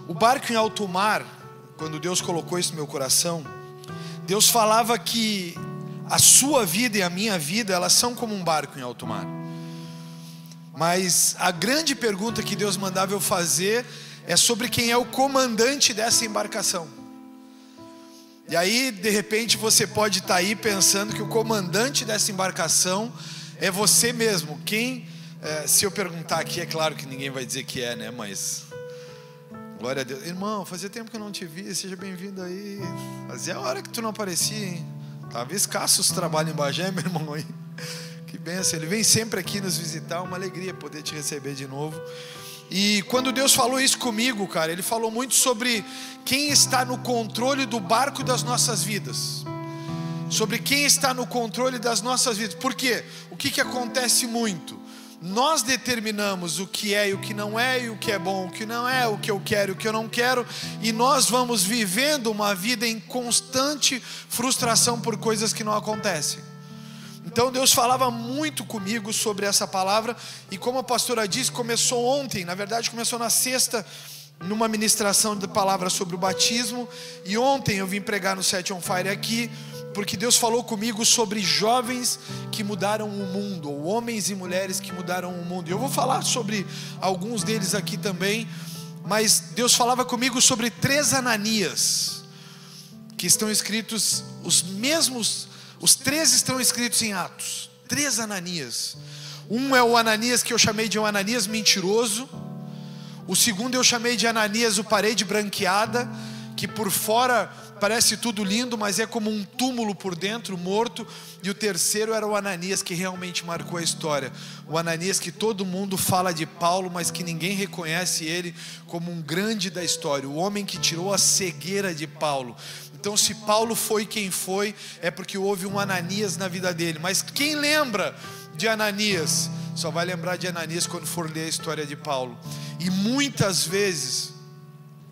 O barco em alto mar, quando Deus colocou isso no meu coração, Deus falava que a sua vida e a minha vida, elas são como um barco em alto mar. Mas a grande pergunta que Deus mandava eu fazer é sobre quem é o comandante dessa embarcação. E aí, de repente, você pode estar aí pensando que o comandante dessa embarcação é você mesmo. Se eu perguntar aqui, é claro que ninguém vai dizer que é, né? Mas, glória a Deus. Irmão, fazia tempo que eu não te vi, seja bem-vindo aí. Fazia hora que tu não aparecia, hein? Tava escasso os trabalhos em Bagé, meu irmão, aí. Que benção, ele vem sempre aqui nos visitar, uma alegria poder te receber de novo. E quando Deus falou isso comigo, cara, Ele falou muito sobre quem está no controle do barco das nossas vidas, sobre quem está no controle das nossas vidas. Por quê? O que acontece muito? Nós determinamos o que é e o que não é, e o que é bom, o que não é, o que eu quero e o que eu não quero, e nós vamos vivendo uma vida em constante frustração por coisas que não acontecem. Então Deus falava muito comigo sobre essa palavra, e como a pastora disse, começou ontem, na verdade começou na sexta, numa ministração de palavra sobre o batismo, e ontem eu vim pregar no Set on Fire aqui, porque Deus falou comigo sobre jovens que mudaram o mundo, ou homens e mulheres que mudaram o mundo. E eu vou falar sobre alguns deles aqui também, mas Deus falava comigo sobre 3 Ananias, que estão escritos, os 3 estão escritos em Atos. 3 Ananias. Um é o Ananias que eu chamei de um Ananias mentiroso. O segundo eu chamei de Ananias o parede branqueada, que por fora parece tudo lindo, mas é como um túmulo por dentro, morto. E o terceiro era o Ananias que realmente marcou a história. O Ananias que todo mundo fala de Paulo, mas que ninguém reconhece ele como um grande da história. O homem que tirou a cegueira de Paulo. Então, se Paulo foi quem foi, é porque houve um Ananias na vida dele. Mas quem lembra de Ananias, só vai lembrar de Ananias quando for ler a história de Paulo. E muitas vezes,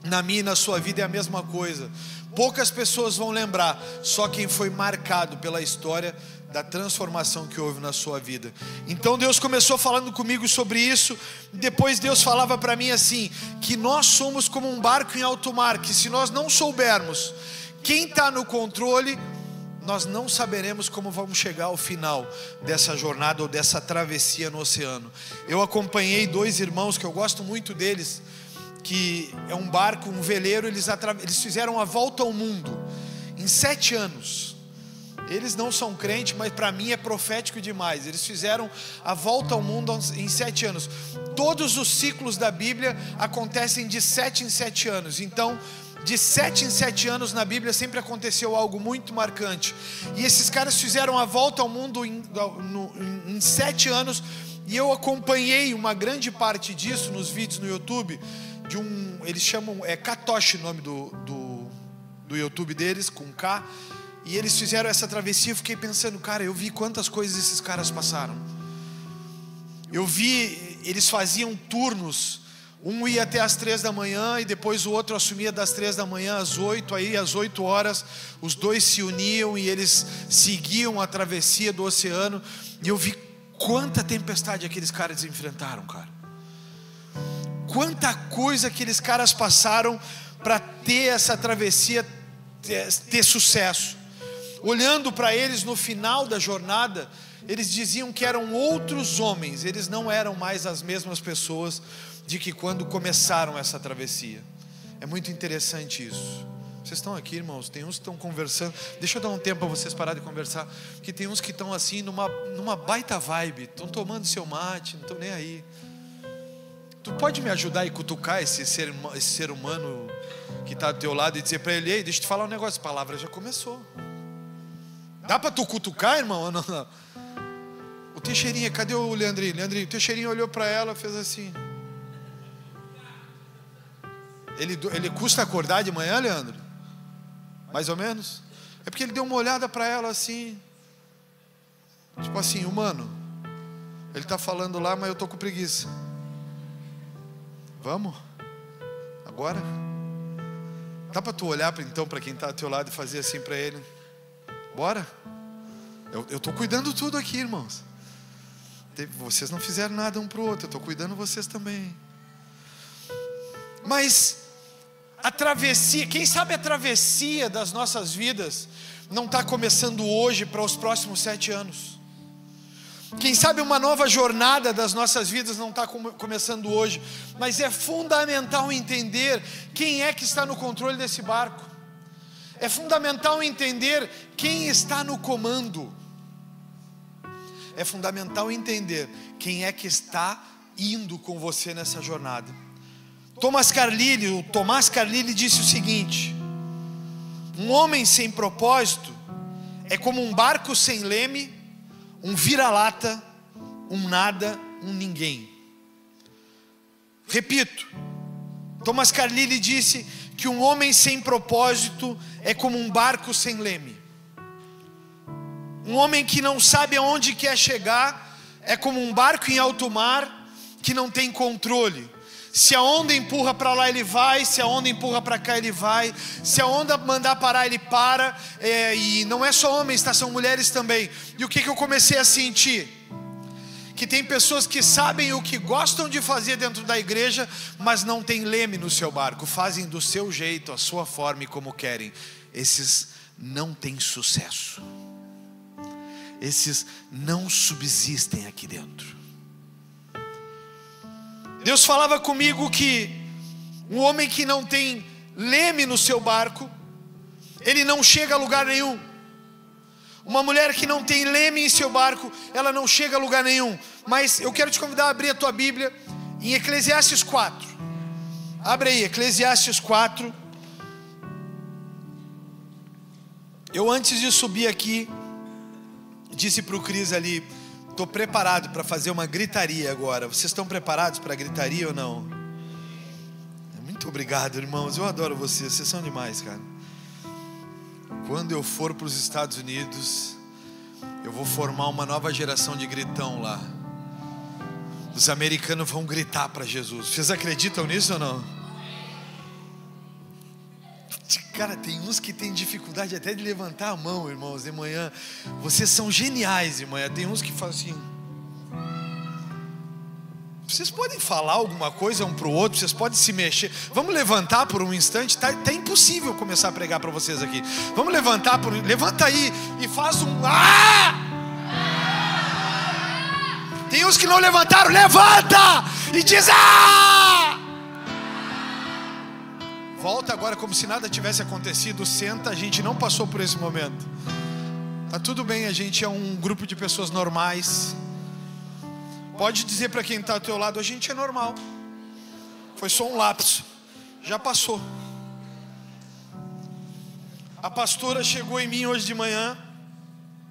na minha e na sua vida é a mesma coisa. Poucas pessoas vão lembrar, só quem foi marcado pela história da transformação que houve na sua vida. Então Deus começou falando comigo sobre isso. Depois Deus falava para mim assim, que nós somos como um barco em alto mar, que se nós não soubermos quem está no controle, nós não saberemos como vamos chegar ao final dessa jornada ou dessa travessia no oceano. Eu acompanhei 2 irmãos que eu gosto muito deles, que é um barco, um veleiro. Eles fizeram a volta ao mundo em 7 anos. Eles não são crentes, mas para mim é profético demais. Eles fizeram a volta ao mundo em 7 anos. Todos os ciclos da Bíblia acontecem de 7 em 7 anos. Então, de 7 em 7 anos na Bíblia sempre aconteceu algo muito marcante. E esses caras fizeram a volta ao mundo em 7 anos. E eu acompanhei uma grande parte disso nos vídeos no YouTube. Eles chamam, Katoshi o nome do YouTube deles, com K. E eles fizeram essa travessia. Eu fiquei pensando, cara, eu vi quantas coisas esses caras passaram. Eu vi, eles faziam turnos. Um ia até às 3 da manhã e depois o outro assumia das 3 da manhã às 8. Aí às 8 horas os dois se uniam e eles seguiam a travessia do oceano. E eu vi quanta tempestade aqueles caras enfrentaram, cara. Quanta coisa aqueles caras passaram para ter essa travessia ter sucesso. Olhando para eles no final da jornada, eles diziam que eram outros homens. Eles não eram mais as mesmas pessoas de que quando começaram essa travessia. É muito interessante isso. Vocês estão aqui, irmãos? Tem uns que estão conversando. Deixa eu dar um tempo para vocês pararem de conversar, porque tem uns que estão assim numa baita vibe, estão tomando seu mate, não estão nem aí. Tu pode me ajudar e cutucar esse ser humano que está do teu lado e dizer para ele: ei, deixa eu te falar um negócio, a palavra já começou. Dá para tu cutucar, irmão? Não, não. O Teixeirinha, cadê o Leandrinho? Leandrinho, o Teixeirinho olhou para ela e fez assim. Ele custa acordar de manhã, Leandro? Mais ou menos? É porque ele deu uma olhada para ela assim, tipo assim, humano, ele está falando lá, mas eu estou com preguiça. Vamos? Agora? Dá para tu olhar então para quem está ao teu lado e fazer assim para ele? Bora? Eu estou cuidando tudo aqui, irmãos. Vocês não fizeram nada um para o outro, eu estou cuidando vocês também. Mas a travessia, quem sabe a travessia das nossas vidas não está começando hoje para os próximos 7 anos. Quem sabe uma nova jornada das nossas vidas não está começando hoje. Mas é fundamental entender quem é que está no controle desse barco. É fundamental entender quem está no comando. É fundamental entender quem é que está indo com você nessa jornada. Tomás Carlyle disse o seguinte: um homem sem propósito é como um barco sem leme, um vira-lata, um nada, um ninguém. Repito, Tomás Carlyle disse que um homem sem propósito é como um barco sem leme. Um homem que não sabe aonde quer chegar é como um barco em alto mar que não tem controle. Se a onda empurra para lá, ele vai. Se a onda empurra para cá, ele vai. Se a onda mandar parar, ele para. E não é só homens, tá? São mulheres também. E o que eu comecei a sentir? Que tem pessoas que sabem o que gostam de fazer dentro da igreja, mas não tem leme no seu barco. Fazem do seu jeito, a sua forma e como querem. Esses não têm sucesso. Esses não subsistem aqui dentro. Deus falava comigo que um homem que não tem leme no seu barco, ele não chega a lugar nenhum. Uma mulher que não tem leme em seu barco, ela não chega a lugar nenhum. Mas eu quero te convidar a abrir a tua Bíblia em Eclesiastes 4. Abre aí, Eclesiastes 4. Eu, antes de subir aqui, disse para o Cris ali: estou preparado para fazer uma gritaria agora. Vocês estão preparados para gritaria ou não? Muito obrigado, irmãos. Eu adoro vocês. Vocês são demais, cara. Quando eu for para os Estados Unidos, eu vou formar uma nova geração de gritão lá. Os americanos vão gritar para Jesus. Vocês acreditam nisso ou não? Cara, tem uns que tem dificuldade até de levantar a mão, irmãos, de manhã. Vocês são geniais de manhã. Tem uns que falam assim. Vocês podem falar alguma coisa um para o outro, vocês podem se mexer. Vamos levantar por um instante. Tá impossível começar a pregar para vocês aqui. Vamos levantar levanta aí e faz um Tem uns que não levantaram, levanta e diz Volta agora como se nada tivesse acontecido. Senta, a gente não passou por esse momento. Tá tudo bem, a gente é um grupo de pessoas normais. Pode dizer para quem está ao teu lado: a gente é normal. Foi só um lapso, já passou. A pastora chegou em mim hoje de manhã,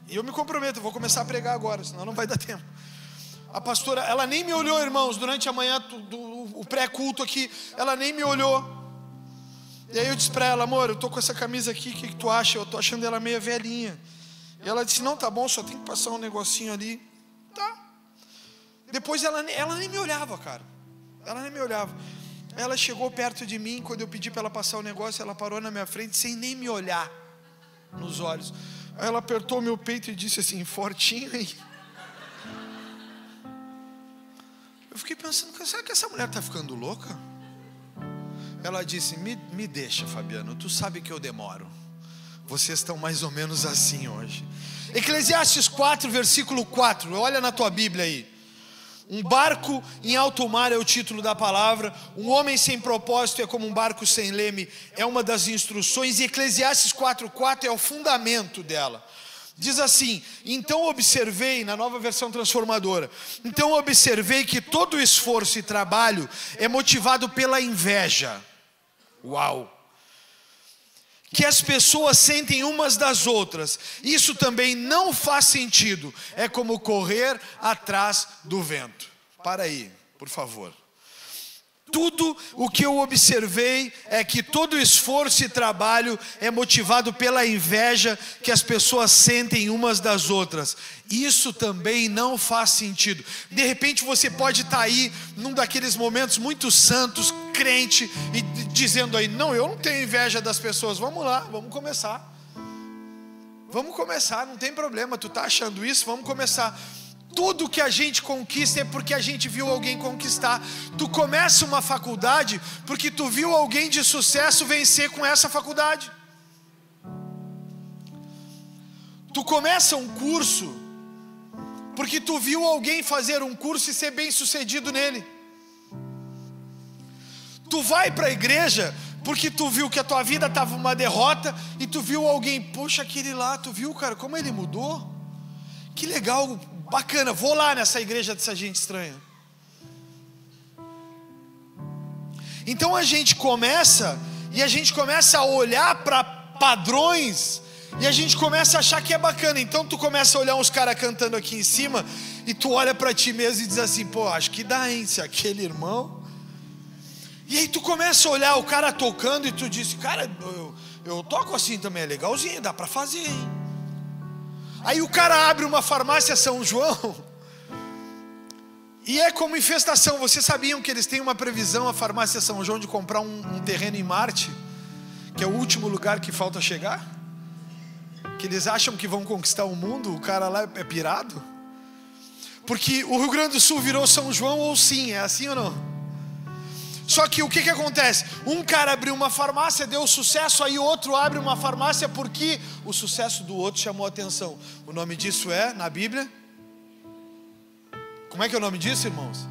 e eu me comprometo, eu vou começar a pregar agora, senão não vai dar tempo. A pastora, ela nem me olhou, irmãos, durante a manhã o pré-culto aqui, ela nem me olhou. E aí eu disse para ela: amor, eu tô com essa camisa aqui, o que tu acha? Eu tô achando ela meio velhinha. E ela disse: não, tá bom, só tem que passar um negocinho ali. Tá. Depois ela nem me olhava, cara. Ela nem me olhava. Ela chegou perto de mim, quando eu pedi para ela passar o negócio, ela parou na minha frente sem nem me olhar nos olhos. Aí ela apertou meu peito e disse assim, fortinho aí. Eu fiquei pensando: será que essa mulher está ficando louca? Ela disse: me deixa, Fabiano, tu sabe que eu demoro. Vocês estão mais ou menos assim hoje. Eclesiastes 4, versículo 4. Olha na tua Bíblia aí. Um barco em alto mar é o título da palavra. Um homem sem propósito é como um barco sem leme, é uma das instruções. E Eclesiastes 4:4 é o fundamento dela. Diz assim: então observei, na Nova Versão Transformadora, então observei que todo esforço e trabalho é motivado pela inveja. Uau! Que as pessoas sentem umas das outras. Isso também não faz sentido. É como correr atrás do vento. Para aí, por favor. Tudo o que eu observei é que todo esforço e trabalho é motivado pela inveja que as pessoas sentem umas das outras. Isso também não faz sentido. De repente você pode estar aí num daqueles momentos muito santos, crente, e dizendo aí: não, eu não tenho inveja das pessoas. Vamos lá, vamos começar. Vamos começar, não tem problema. Tu está achando isso? Vamos começar. Tudo que a gente conquista é porque a gente viu alguém conquistar. Tu começa uma faculdade porque tu viu alguém de sucesso vencer com essa faculdade. Tu começa um curso porque tu viu alguém fazer um curso e ser bem sucedido nele. Tu vai para a igreja porque tu viu que a tua vida estava uma derrota e tu viu alguém, poxa, aquele lá, tu viu, cara, como ele mudou? Que legal, bacana, vou lá nessa igreja dessa gente estranha. Então a gente começa a olhar para padrões e a gente começa a achar que é bacana. Então tu começa a olhar uns caras cantando aqui em cima e tu olha para ti mesmo e diz assim, pô, acho que dá, hein, se aquele irmão... E aí tu começa a olhar o cara tocando e tu diz, cara, eu toco assim também, é legalzinho, dá para fazer, hein? Aí o cara abre uma farmácia São João e é como infestação. Vocês sabiam que eles têm uma previsão, a farmácia São João, de comprar um terreno em Marte, que é o último lugar que falta chegar? Que eles acham que vão conquistar o mundo, o cara lá é pirado? Porque o Rio Grande do Sul virou São João ou sim, é assim ou não? Só que o que acontece? Um cara abriu uma farmácia, deu sucesso, aí outro abre uma farmácia porque o sucesso do outro chamou a atenção. O nome disso é, na Bíblia? Como é que é o nome disso, irmãos?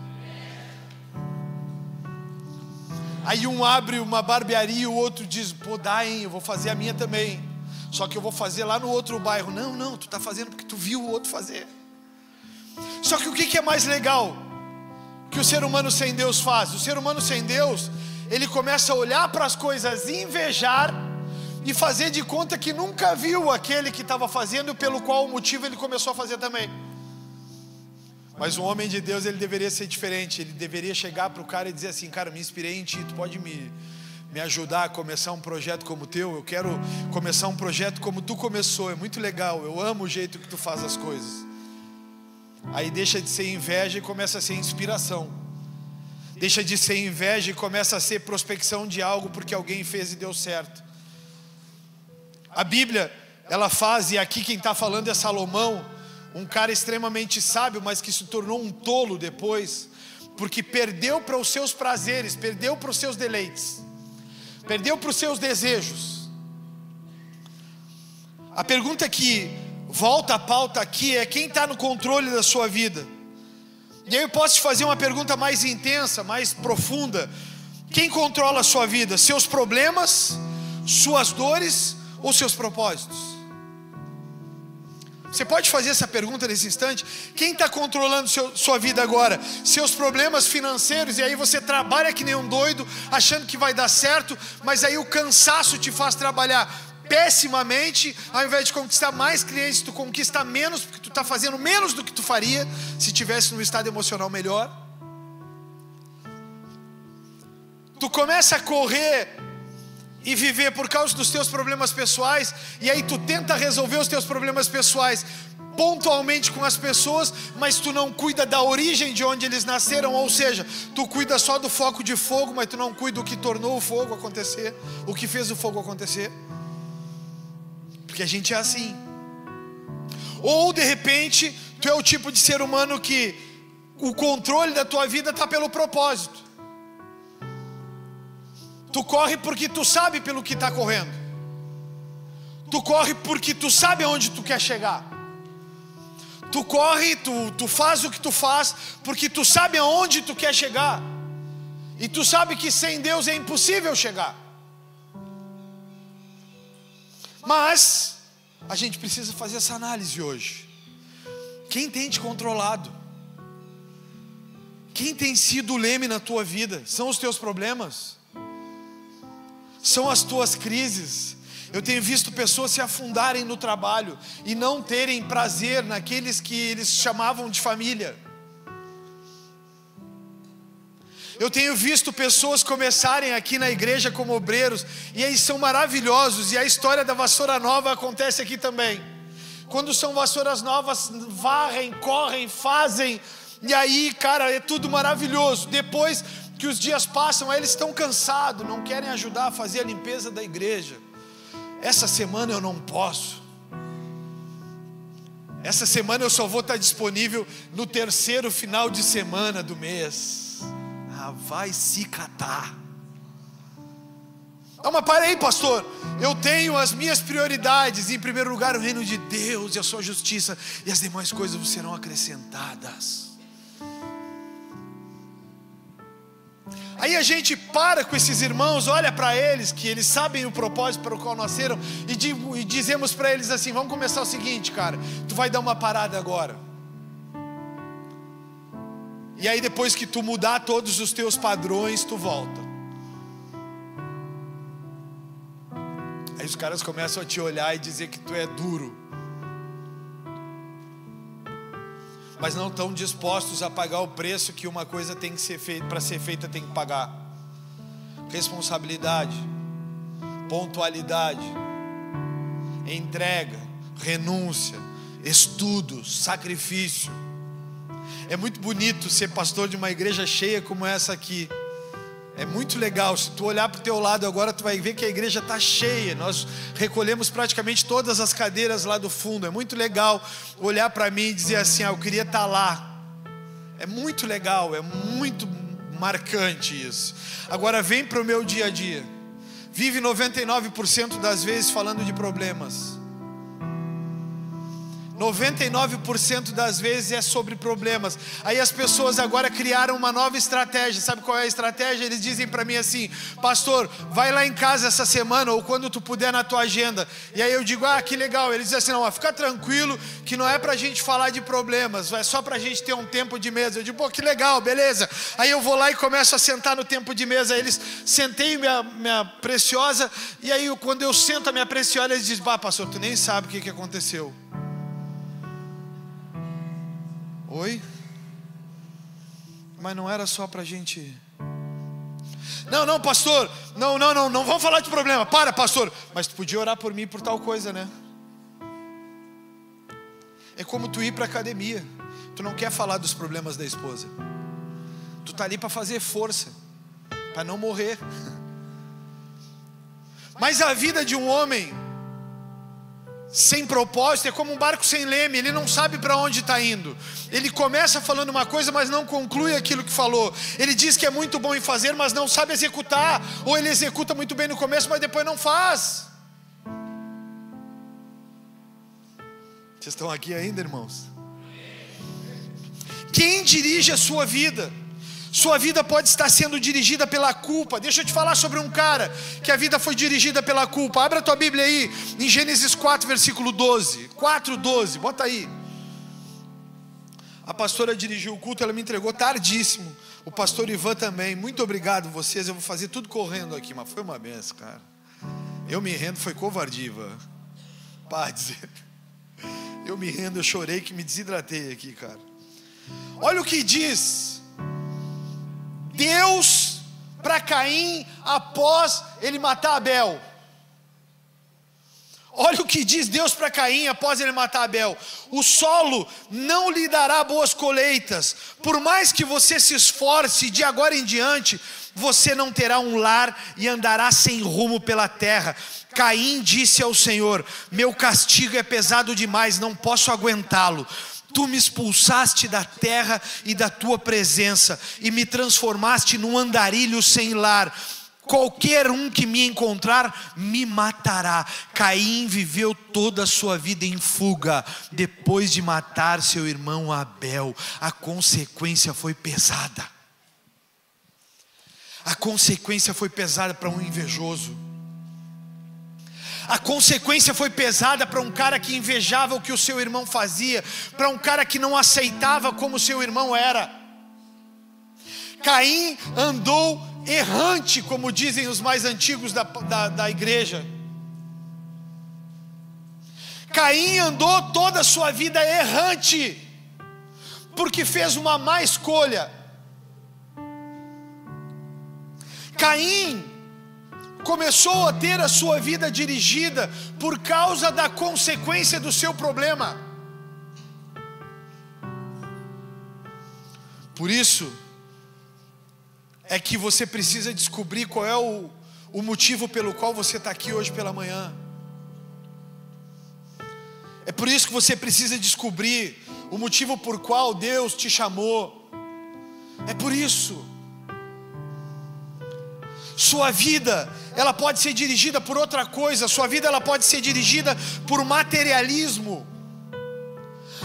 Aí um abre uma barbearia e o outro diz, pô, dá, hein, eu vou fazer a minha também. Só que eu vou fazer lá no outro bairro. Não, tu está fazendo porque tu viu o outro fazer. Só que o que é mais legal que o ser humano sem Deus faz? O ser humano sem Deus, ele começa a olhar para as coisas, invejar e fazer de conta que nunca viu aquele que estava fazendo, pelo qual motivo ele começou a fazer também. Mas um homem de Deus, ele deveria ser diferente. Ele deveria chegar para o cara e dizer assim, cara, me inspirei em ti, tu pode me ajudar a começar um projeto como o teu? Eu quero começar um projeto como tu começou, é muito legal, eu amo o jeito que tu faz as coisas. Aí deixa de ser inveja e começa a ser inspiração. Deixa de ser inveja e começa a ser prospecção de algo porque alguém fez e deu certo. A Bíblia, ela faz, e aqui quem está falando é Salomão, um cara extremamente sábio, mas que se tornou um tolo depois, porque perdeu para os seus prazeres, perdeu para os seus deleites, perdeu para os seus desejos. A pergunta que volta à pauta aqui é: quem está no controle da sua vida? E aí eu posso te fazer uma pergunta mais intensa, mais profunda: quem controla a sua vida? Seus problemas, suas dores ou seus propósitos? Você pode fazer essa pergunta nesse instante? Quem está controlando sua vida agora? Seus problemas financeiros, e aí você trabalha que nem um doido, achando que vai dar certo, mas aí o cansaço te faz trabalhar pessimamente. Ao invés de conquistar mais clientes, tu conquista menos, porque tu está fazendo menos do que tu faria se tivesse num estado emocional melhor. Tu começa a correr e viver por causa dos teus problemas pessoais, e aí tu tenta resolver os teus problemas pessoais pontualmente com as pessoas, mas tu não cuida da origem de onde eles nasceram. Ou seja, tu cuida só do foco de fogo, mas tu não cuida do que tornou o fogo acontecer, o que fez o fogo acontecer. Porque a gente é assim. Ou de repente tu é o tipo de ser humano que o controle da tua vida está pelo propósito. Tu corre porque tu sabe pelo que está correndo. Tu corre porque tu sabe aonde tu quer chegar. Tu corre, tu faz o que tu faz porque tu sabe aonde tu quer chegar. E tu sabe que sem Deus é impossível chegar. Mas a gente precisa fazer essa análise hoje. Quem tem te controlado? Quem tem sido o leme na tua vida? São os teus problemas? São as tuas crises? Eu tenho visto pessoas se afundarem no trabalho e não terem prazer naqueles que eles chamavam de família. Eu tenho visto pessoas começarem aqui na igreja como obreiros, e eles são maravilhosos, e a história da vassoura nova acontece aqui também. Quando são vassouras novas, varrem, correm, fazem, e aí, cara, é tudo maravilhoso. Depois que os dias passam, aí eles estão cansados, não querem ajudar a fazer a limpeza da igreja. Essa semana eu não posso. Essa semana eu só vou estar disponível no terceiro final de semana do mês. Vai se catar. Não, mas para aí, pastor. Eu tenho as minhas prioridades. Em primeiro lugar, o reino de Deus e a sua justiça, e as demais coisas serão acrescentadas. Aí a gente para com esses irmãos, olha para eles, que eles sabem o propósito para o qual nasceram, e dizemos para eles assim: vamos começar o seguinte, cara, tu vai dar uma parada agora. E aí depois que tu mudar todos os teus padrões, tu volta. Aí os caras começam a te olhar e dizer que tu é duro, mas não estão dispostos a pagar o preço que uma coisa tem que ser feita. Para ser feita tem que pagar responsabilidade, pontualidade, entrega, renúncia, estudos, sacrifício. É muito bonito ser pastor de uma igreja cheia como essa aqui. É muito legal. Se tu olhar para o teu lado agora, tu vai ver que a igreja está cheia. Nós recolhemos praticamente todas as cadeiras lá do fundo. É muito legal olhar para mim e dizer assim: eu queria estar lá. É muito legal, é muito marcante isso. Agora vem para o meu dia a dia. Vive 99% das vezes falando de problemas. 99% das vezes é sobre problemas. Aí as pessoas agora criaram uma nova estratégia. Sabe qual é a estratégia? Eles dizem para mim assim: pastor, vai lá em casa essa semana, ou quando tu puder na tua agenda. E aí eu digo: que legal. Eles dizem assim: não, fica tranquilo, que não é pra gente falar de problemas, é só pra gente ter um tempo de mesa. Eu digo: pô, que legal, beleza. Aí eu vou lá e começo a sentar no tempo de mesa. Aí eles: sentei minha preciosa. E aí quando eu sento a minha preciosa, eles dizem: pastor, tu nem sabe o que aconteceu. Oi? Mas não era só pra gente... Não, pastor, não vamos falar de problema. Para, pastor. Mas tu podia orar por mim por tal coisa, né? É como tu ir pra academia. Tu não quer falar dos problemas da esposa. Tu tá ali para fazer força, para não morrer. Mas a vida de um homem sem propósito é como um barco sem leme. Ele não sabe para onde está indo. Ele começa falando uma coisa, mas não conclui aquilo que falou. Ele diz que é muito bom em fazer, mas não sabe executar. Ou ele executa muito bem no começo, mas depois não faz. Vocês estão aqui ainda, irmãos? Quem dirige a sua vida? Sua vida pode estar sendo dirigida pela culpa. Deixa eu te falar sobre um cara que a vida foi dirigida pela culpa. Abra a tua Bíblia aí, em Gênesis 4, versículo 12. 4:12, bota aí. A pastora dirigiu o culto, ela me entregou tardíssimo. O pastor Ivan também. Muito obrigado vocês, eu vou fazer tudo correndo aqui. Mas foi uma benção, cara. Eu me rendo, foi covardia, Ivan. Para dizer. Eu me rendo, eu chorei que me desidratei aqui, cara. Olha o que diz Deus para Caim após ele matar Abel. Olha o que diz Deus para Caim após ele matar Abel: o solo não lhe dará boas colheitas, por mais que você se esforce, de agora em diante você não terá um lar e andará sem rumo pela terra. Caim disse ao Senhor: meu castigo é pesado demais, não posso aguentá-lo. Tu me expulsaste da terra e da tua presença, e me transformaste num andarilho sem lar. Qualquer um que me encontrar me matará. Caim viveu toda a sua vida em fuga, depois de matar seu irmão Abel. A consequência foi pesada. A consequência foi pesada para um invejoso. A consequência foi pesada para um cara que invejava o que o seu irmão fazia, para um cara que não aceitava como seu irmão era. Caim andou errante, como dizem os mais antigos da igreja. Caim andou toda a sua vida errante, porque fez uma má escolha. Caim começou a ter a sua vida dirigida por causa da consequência do seu problema. Por isso é que você precisa descobrir qual é o motivo pelo qual você está aqui hoje pela manhã. É por isso que você precisa descobrir o motivo por qual Deus te chamou. É por isso. Sua vida, ela pode ser dirigida por outra coisa. Sua vida, ela pode ser dirigida por materialismo.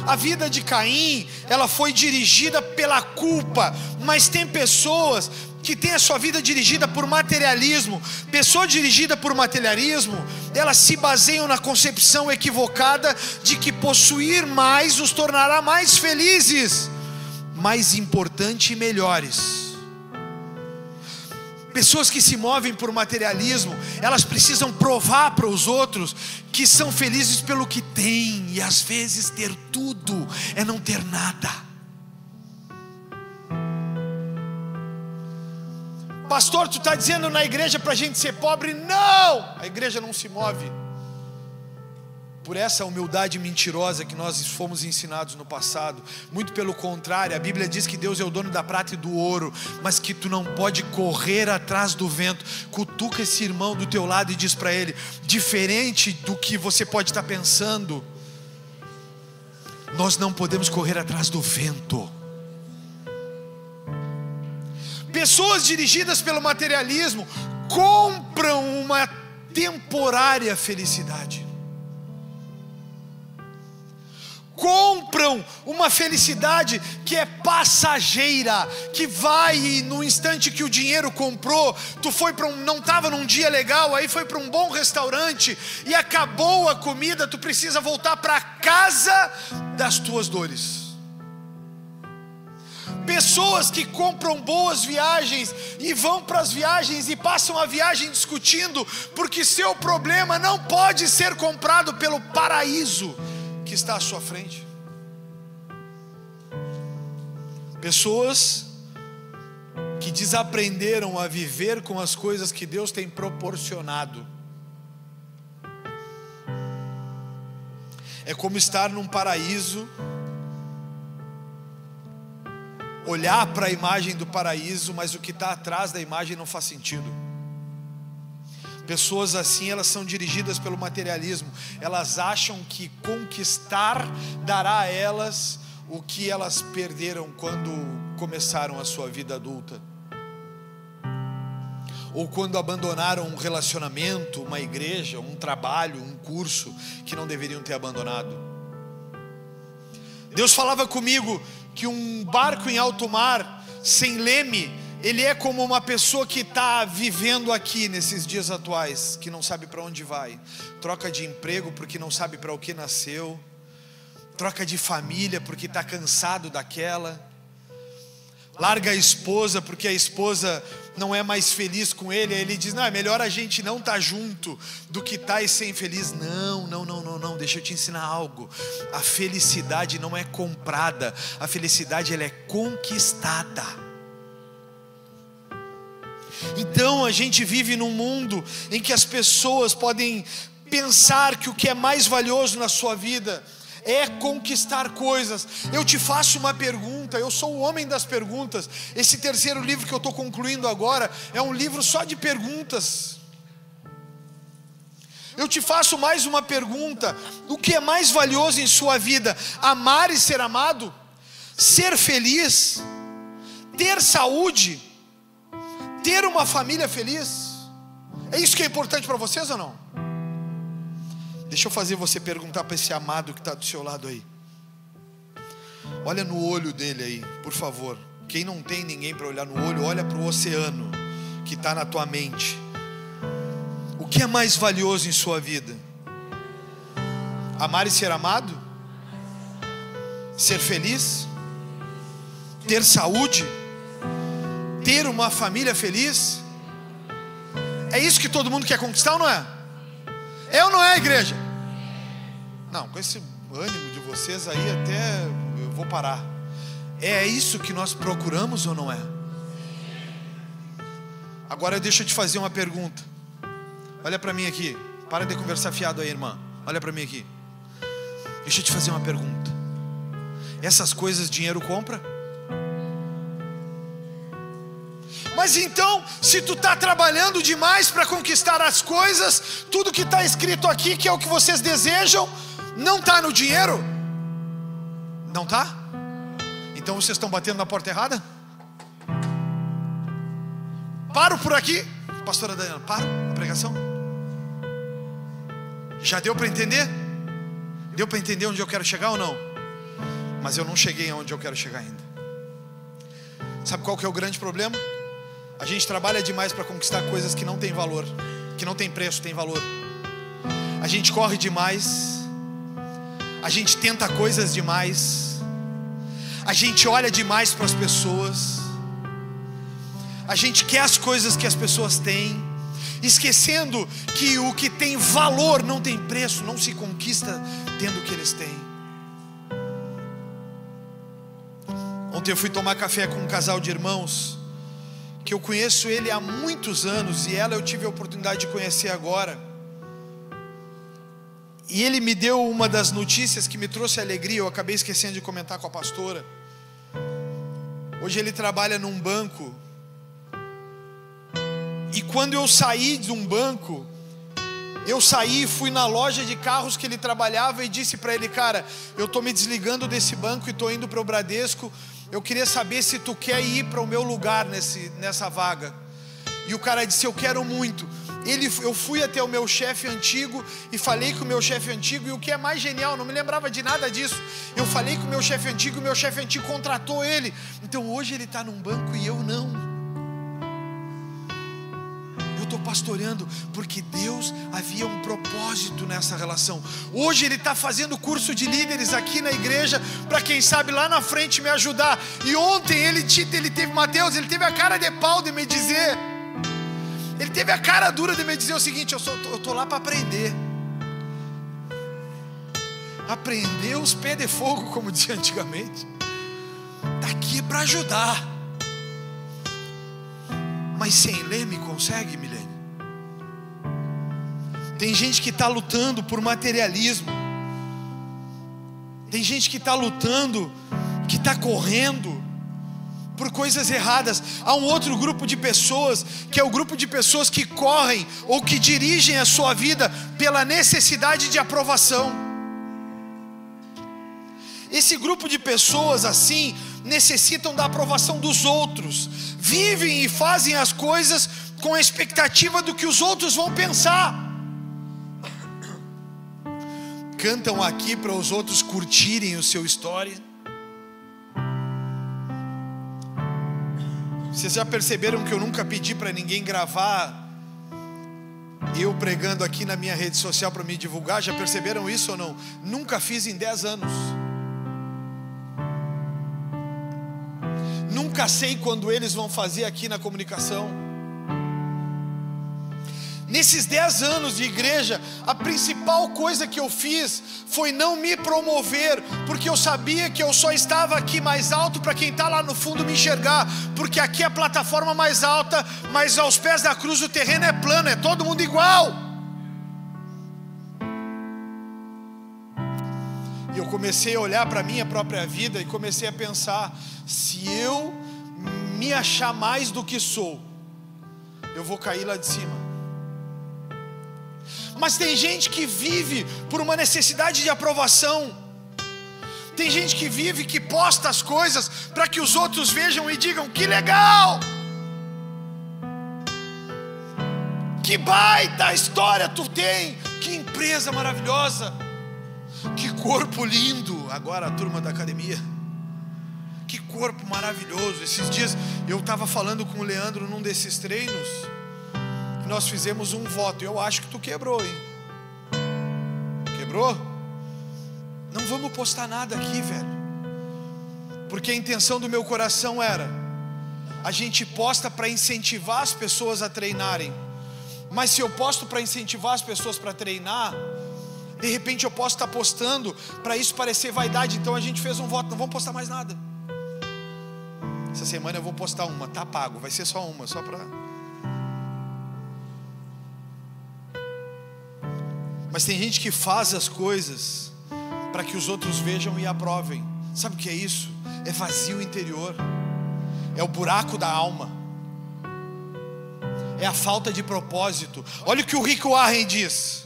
A vida de Caim, ela foi dirigida pela culpa. Mas tem pessoas que têm a sua vida dirigida por materialismo. Pessoa dirigida por materialismo, elas se baseiam na concepção equivocada de que possuir mais os tornará mais felizes, mais importantes e melhores. Pessoas que se movem por materialismo, elas precisam provar para os outros que são felizes pelo que têm. E às vezes ter tudo é não ter nada. Pastor, tu está dizendo na igreja para a gente ser pobre? Não! A igreja não se move por essa humildade mentirosa que nós fomos ensinados no passado. Muito pelo contrário, a Bíblia diz que Deus é o dono da prata e do ouro, mas que tu não pode correr atrás do vento. Cutuca esse irmão do teu lado e diz para ele: diferente do que você pode estar pensando, nós não podemos correr atrás do vento. Pessoas dirigidas pelo materialismo compram uma temporária felicidade. Compram uma felicidade que é passageira, que vai e no instante que o dinheiro comprou, tu foi para não estava num dia legal, aí foi para um bom restaurante e acabou a comida, tu precisa voltar para a casa das tuas dores. Pessoas que compram boas viagens e vão para as viagens e passam a viagem discutindo, porque seu problema não pode ser comprado pelo paraíso que está à sua frente. Pessoas que desaprenderam a viver com as coisas que Deus tem proporcionado. É como estar num paraíso, olhar para a imagem do paraíso, mas o que está atrás da imagem não faz sentido. Pessoas assim, elas são dirigidas pelo materialismo. Elas acham que conquistar dará a elas o que elas perderam quando começaram a sua vida adulta, ou quando abandonaram um relacionamento, uma igreja, um trabalho, um curso que não deveriam ter abandonado. Deus falava comigo que um barco em alto mar, sem leme, ele é como uma pessoa que está vivendo aqui nesses dias atuais, que não sabe para onde vai, troca de emprego porque não sabe para o que nasceu, troca de família porque está cansado daquela, larga a esposa porque a esposa não é mais feliz com ele, aí ele diz: não, é melhor a gente não estar junto do que estar e ser infeliz. Não, deixa eu te ensinar algo. A felicidade não é comprada, a felicidade ela é conquistada. Então a gente vive num mundo em que as pessoas podem pensar que o que é mais valioso na sua vida é conquistar coisas. Eu te faço uma pergunta, eu sou o homem das perguntas. Esse terceiro livro que eu estou concluindo agora é um livro só de perguntas. Eu te faço mais uma pergunta: o que é mais valioso em sua vida? Amar e ser amado? Ser feliz? Ter saúde? Ter uma família feliz? É isso que é importante para vocês ou não? Deixa eu fazer você perguntar para esse amado que está do seu lado aí. Olha no olho dele aí, por favor. Quem não tem ninguém para olhar no olho, olha para o oceano que está na tua mente. O que é mais valioso em sua vida? Amar e ser amado? Ser feliz? Ter saúde? Ter uma família feliz? É isso que todo mundo quer conquistar ou não é? É ou não é, igreja? Não, com esse ânimo de vocês aí até eu vou parar. É isso que nós procuramos ou não é? Agora deixa eu te fazer uma pergunta. Olha para mim aqui. Para de conversar fiado aí, irmã. Olha para mim aqui. Deixa eu te fazer uma pergunta. Essas coisas dinheiro compra? Mas então, se tu está trabalhando demais para conquistar as coisas, tudo que está escrito aqui, que é o que vocês desejam, Não está no dinheiro? Não está? Então vocês estão batendo na porta errada? Paro por aqui. Pastora Daniela, paro a pregação. Já deu para entender? Deu para entender onde eu quero chegar ou não? Mas eu não cheguei aonde eu quero chegar ainda. Sabe qual que é o grande problema? A gente trabalha demais para conquistar coisas que não tem valor, que não tem preço, tem valor. A gente corre demais, a gente tenta coisas demais, a gente olha demais para as pessoas, a gente quer as coisas que as pessoas têm, esquecendo que o que tem valor não tem preço, não se conquista tendo o que eles têm. Ontem eu fui tomar café com um casal de irmãos que eu conheço ele há muitos anos, e ela eu tive a oportunidade de conhecer agora. E ele me deu uma das notícias que me trouxe alegria. Eu acabei esquecendo de comentar com a pastora. Hoje ele trabalha num banco, e quando eu saí de um banco, eu saí e fui na loja de carros que ele trabalhava e disse para ele: cara, eu estou me desligando desse banco e estou indo para o Bradesco. Eu queria saber se tu quer ir para o meu lugar nessa vaga. E o cara disse: eu quero muito. Eu fui até o meu chefe antigo e falei com o meu chefe antigo. E o que é mais genial, não me lembrava de nada disso, eu falei com o meu chefe antigo e o meu chefe antigo contratou ele. Então hoje ele está num banco e eu não. Eu estou pastoreando porque Deus havia um propósito nessa relação. Hoje ele está fazendo curso de líderes aqui na igreja, para quem sabe lá na frente me ajudar. E ontem ele teve, Mateus, ele teve a cara de pau de me dizer, ele teve a cara dura de me dizer o seguinte: eu estou lá para aprender os pés de fogo, como dizia antigamente. Está aqui para ajudar. Mas sem ler me consegue, Milene? Tem gente que está lutando por materialismo. Tem gente que está lutando, que está correndo por coisas erradas. Há um outro grupo de pessoas, que é o grupo de pessoas que correm ou que dirigem a sua vida pela necessidade de aprovação. Esse grupo de pessoas assim necessitam da aprovação dos outros, vivem e fazem as coisas com a expectativa do que os outros vão pensar. Cantam aqui para os outros curtirem o seu story. Vocês já perceberam que eu nunca pedi para ninguém gravar eu pregando aqui na minha rede social para me divulgar? Já perceberam isso ou não? Nunca fiz em 10 anos. Nunca sei quando eles vão fazer aqui na comunicação. Nesses 10 anos de igreja, a principal coisa que eu fiz foi não me promover, porque eu sabia que eu só estava aqui mais alto para quem está lá no fundo me enxergar, porque aqui é a plataforma mais alta, mas aos pés da cruz o terreno é plano, é todo mundo igual. E eu comecei a olhar para a minha própria vida e comecei a pensar: se eu me achar mais do que sou, eu vou cair lá de cima. Mas tem gente que vive por uma necessidade de aprovação. Tem gente que vive, que posta as coisas para que os outros vejam e digam: que legal, que baita história tu tem, que empresa maravilhosa, que corpo lindo. Agora a turma da academia, que corpo maravilhoso. Esses dias eu estava falando com o Leandro num desses treinos, e nós fizemos um voto. Eu acho que tu quebrou, hein? Quebrou? Não vamos postar nada aqui, velho, porque a intenção do meu coração era: a gente posta para incentivar as pessoas a treinarem. Mas se eu posto para incentivar as pessoas para treinar, de repente eu posso estar postando para isso parecer vaidade. Então a gente fez um voto: não vamos postar mais nada. Essa semana eu vou postar uma, tá pago, vai ser só uma, só para... Mas tem gente que faz as coisas para que os outros vejam e aprovem. Sabe o que é isso? É vazio interior, é o buraco da alma, é a falta de propósito. Olha o que o Rick Warren diz,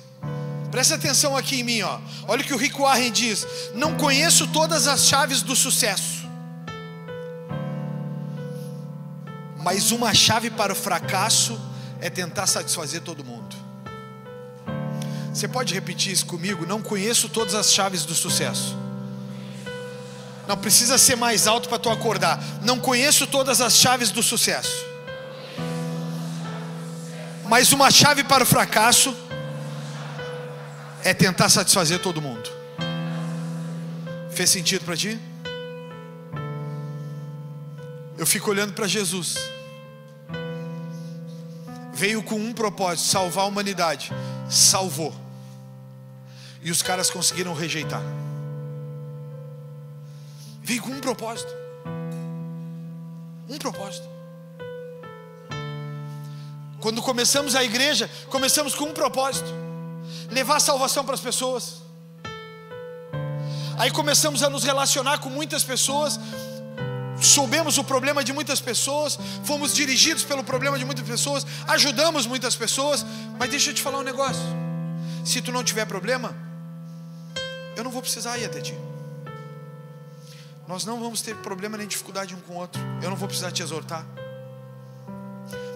Presta atenção aqui em mim, ó. Olha o que o Rick Warren diz: não conheço todas as chaves do sucesso, mas uma chave para o fracasso é tentar satisfazer todo mundo. Você pode repetir isso comigo? Não conheço todas as chaves do sucesso. Não precisa ser mais alto para tu acordar. Não conheço todas as chaves do sucesso, mas uma chave para o fracasso é tentar satisfazer todo mundo. Fez sentido para ti? Eu fico olhando para Jesus. Veio com um propósito: salvar a humanidade. Salvou. E os caras conseguiram rejeitar. Veio com um propósito. Um propósito. Quando começamos a igreja, começamos com um propósito: levar a salvação para as pessoas. Aí começamos a nos relacionar com muitas pessoas, soubemos o problema de muitas pessoas, fomos dirigidos pelo problema de muitas pessoas, ajudamos muitas pessoas. Mas deixa eu te falar um negócio: se tu não tiver problema, eu não vou precisar ir até ti. Nós não vamos ter problema nem dificuldade um com o outro. Eu não vou precisar te exortar.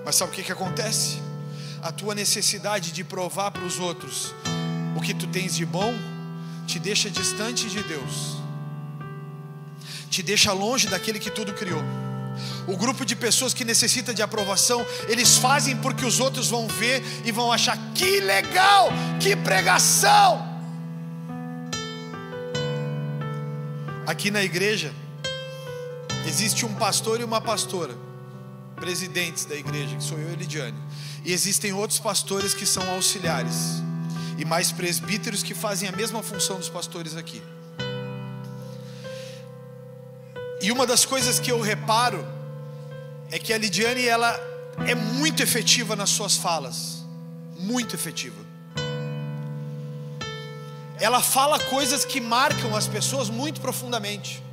Mas sabe o que acontece? A tua necessidade de provar para os outros o que tu tens de bom te deixa distante de Deus, te deixa longe daquele que tudo criou. O grupo de pessoas que necessita de aprovação, eles fazem porque os outros vão ver e vão achar: que legal, que pregação. Aqui na igreja existe um pastor e uma pastora, presidentes da igreja, que sou eu e a Lidiane. E existem outros pastores que são auxiliares, e mais presbíteros que fazem a mesma função dos pastores aqui. E uma das coisas que eu reparo é que a Lidiane, ela é muito efetiva nas suas falas. Muito efetiva. Ela fala coisas que marcam as pessoas muito profundamente.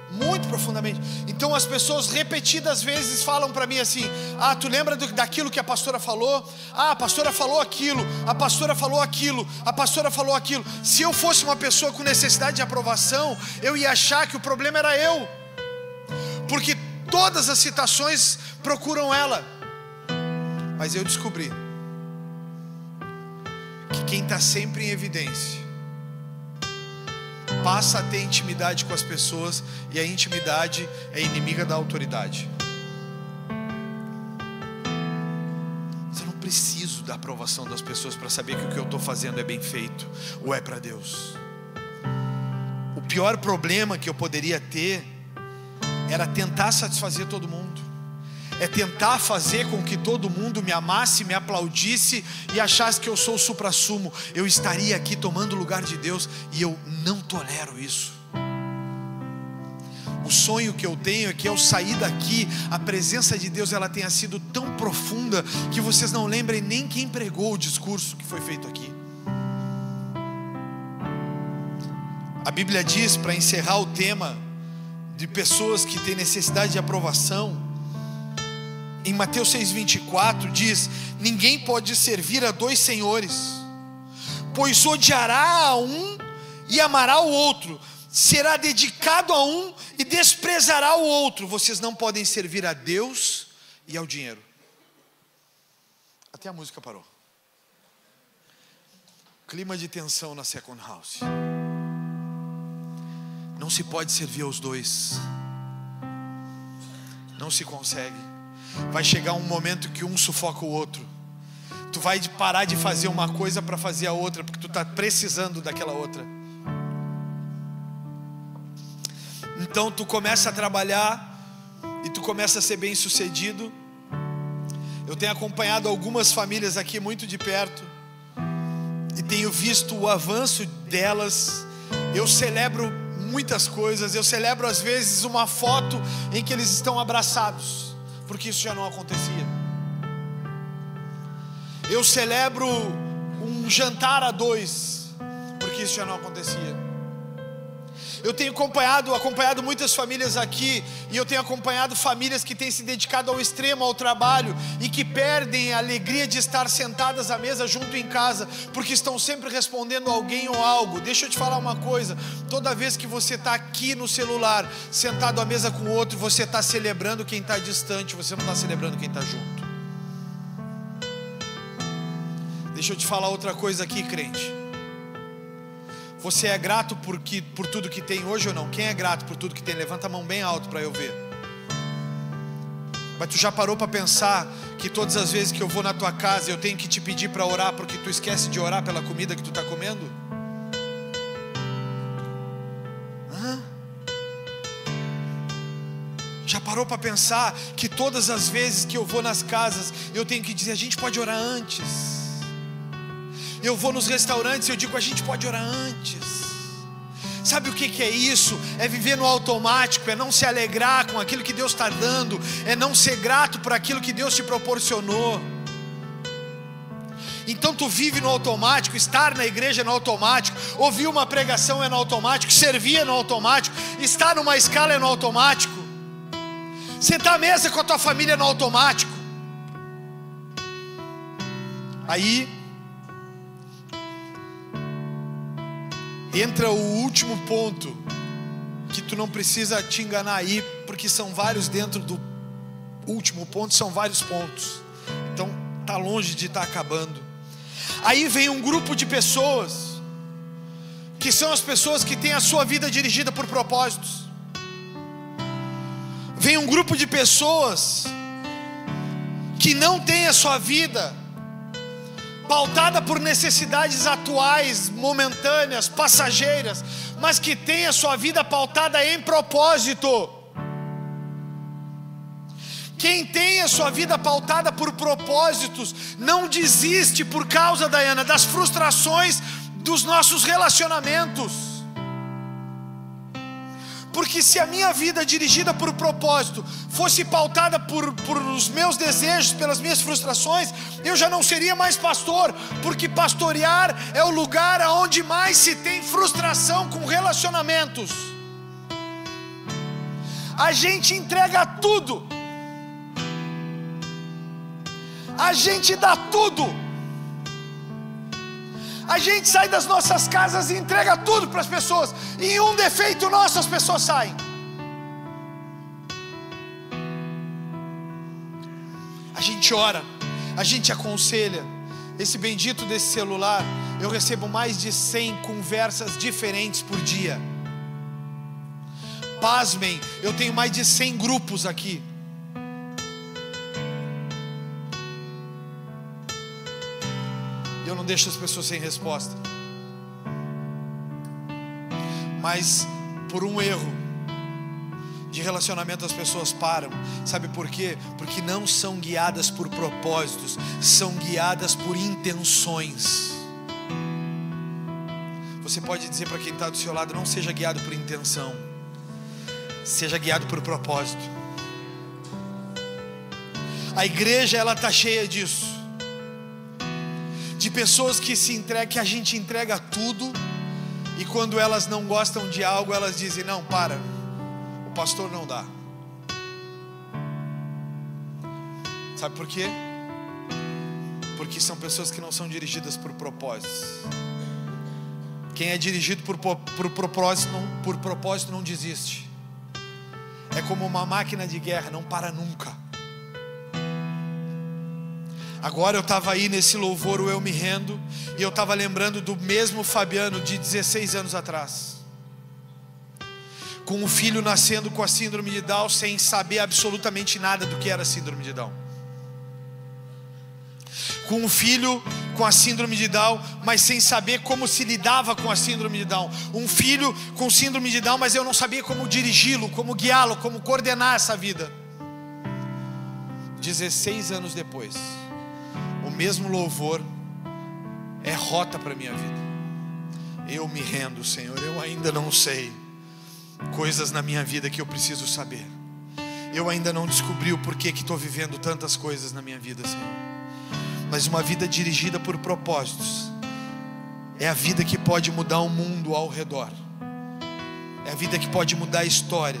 Muito profundamente. Então as pessoas repetidas vezes falam para mim assim: ah, tu lembra daquilo que a pastora falou? Ah, a pastora falou aquilo, a pastora falou aquilo, a pastora falou aquilo. Se eu fosse uma pessoa com necessidade de aprovação, eu ia achar que o problema era eu, porque todas as citações procuram ela. Mas eu descobri que quem está sempre em evidência passa a ter intimidade com as pessoas, e a intimidade é inimiga da autoridade. Mas eu não preciso da aprovação das pessoas para saber que o que eu estou fazendo é bem feito ou é para Deus. O pior problema que eu poderia ter era tentar satisfazer todo mundo, é tentar fazer com que todo mundo me amasse, me aplaudisse e achasse que eu sou o suprassumo. Eu estaria aqui tomando o lugar de Deus, e eu não tolero isso. O sonho que eu tenho é que ao sair daqui, a presença de Deus ela tenha sido tão profunda que vocês não lembrem nem quem pregou o discurso que foi feito aqui. A Bíblia diz, para encerrar o tema de pessoas que têm necessidade de aprovação, em Mateus 6,24 diz: ninguém pode servir a dois senhores, pois odiará a um e amará o outro, será dedicado a um e desprezará o outro. Vocês não podem servir a Deus e ao dinheiro. Até a música parou. Clima de tensão na Second House. Não se pode servir aos dois. Não se consegue. Vai chegar um momento que um sufoca o outro. Tu vai parar de fazer uma coisa para fazer a outra, porque tu está precisando daquela outra. Então tu começa a trabalhar e tu começa a ser bem sucedido. Eu tenho acompanhado algumas famílias aqui muito de perto e tenho visto o avanço delas. Eu celebro muitas coisas. Eu celebro às vezes uma foto em que eles estão abraçados, porque isso já não acontecia. Eu celebro um jantar a dois, porque isso já não acontecia. Eu tenho acompanhado muitas famílias aqui, e eu tenho acompanhado famílias que têm se dedicado ao extremo ao trabalho e que perdem a alegria de estar sentadas à mesa junto em casa, porque estão sempre respondendo a alguém ou algo. Deixa eu te falar uma coisa: toda vez que você está aqui no celular, sentado à mesa com o outro, você está celebrando quem está distante, você não está celebrando quem está junto. Deixa eu te falar outra coisa aqui, crente. Você é grato por tudo que tem hoje ou não? Quem é grato por tudo que tem? Levanta a mão bem alto para eu ver. Mas tu já parou para pensar que todas as vezes que eu vou na tua casa eu tenho que te pedir para orar porque tu esquece de orar pela comida que tu está comendo? Já parou para pensar que todas as vezes que eu vou nas casas eu tenho que dizer: a gente pode orar antes? Eu vou nos restaurantes e eu digo: a gente pode orar antes. Sabe o que é isso? É viver no automático, é não se alegrar com aquilo que Deus está dando, é não ser grato por aquilo que Deus te proporcionou. Então tu vive no automático. Estar na igreja é no automático, ouvir uma pregação é no automático, servir é no automático, estar numa escala é no automático, sentar à mesa com a tua família é no automático. Aí entra o último ponto, que tu não precisa te enganar aí, porque são vários dentro do último ponto, são vários pontos. Então tá longe de estar acabando. Aí vem um grupo de pessoas, que são as pessoas que têm a sua vida dirigida por propósitos. Vem um grupo de pessoas que não tem a sua vida pautada por necessidades atuais, momentâneas, passageiras, mas que tem a sua vida pautada em propósito. Quem tem a sua vida pautada por propósitos não desiste por causa, Dayana, das frustrações dos nossos relacionamentos. Porque se a minha vida dirigida por propósito fosse pautada por os meus desejos, pelas minhas frustrações, eu já não seria mais pastor. Porque pastorear é o lugar onde mais se tem frustração com relacionamentos. A gente entrega tudo, a gente dá tudo, a gente sai das nossas casas e entrega tudo para as pessoas, e em um defeito nosso as pessoas saem. A gente ora, a gente aconselha. Esse bendito desse celular, eu recebo mais de 100 conversas diferentes por dia. Pasmem, eu tenho mais de 100 grupos aqui. Eu não deixo as pessoas sem resposta. Mas por um erro de relacionamento as pessoas param. Sabe por quê? Porque não são guiadas por propósitos, são guiadas por intenções. Você pode dizer para quem está do seu lado: não seja guiado por intenção, seja guiado por propósito. A igreja, ela está cheia disso, de pessoas que se entregam, que a gente entrega tudo, e quando elas não gostam de algo, elas dizem: não, para, o pastor não dá. Sabe por quê? Porque são pessoas que não são dirigidas por propósitos. Quem é dirigido por propósito não desiste. É como uma máquina de guerra, não para nunca. Agora eu estava aí nesse louvor, o Eu Me Rendo, e eu estava lembrando do mesmo Fabiano de 16 anos atrás, com um filho nascendo com a síndrome de Down, sem saber absolutamente nada do que era síndrome de Down. Com um filho com a síndrome de Down, mas sem saber como se lidava com a síndrome de Down. Um filho com síndrome de Down, mas eu não sabia como dirigi-lo, como guiá-lo, como coordenar essa vida. 16 anos depois, o mesmo louvor é rota para a minha vida. Eu me rendo, Senhor. Eu ainda não sei coisas na minha vida que eu preciso saber. Eu ainda não descobri o porquê que estou vivendo tantas coisas na minha vida, Senhor. Mas uma vida dirigida por propósitos é a vida que pode mudar o mundo ao redor. é a vida que pode mudar a história.